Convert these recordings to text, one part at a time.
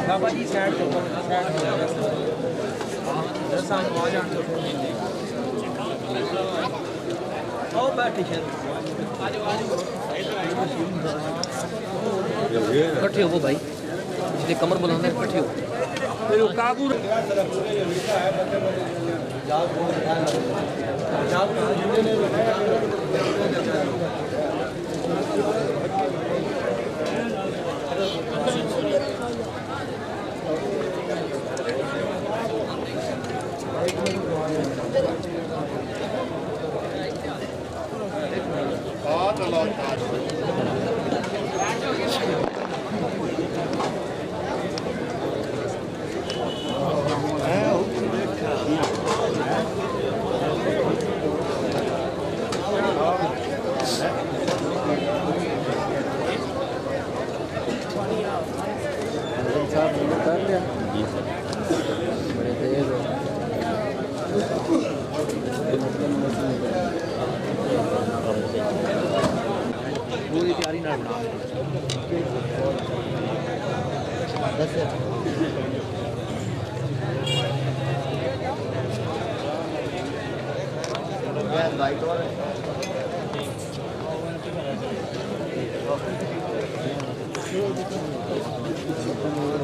बाबा जी side तो आ जाने आओ बैठी है इकट्ठे हो भाई जिसने कमर बुलंद है इकट्ठे हो फिर काबू पूरी तैयारी ना बना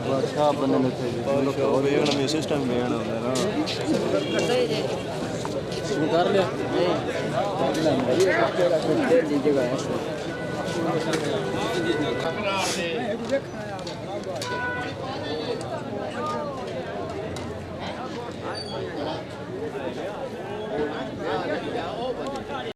बादशाह बनने में थे लोग वेगन में सिस्टम वेगन होता है ना कर लिया लीजिएगा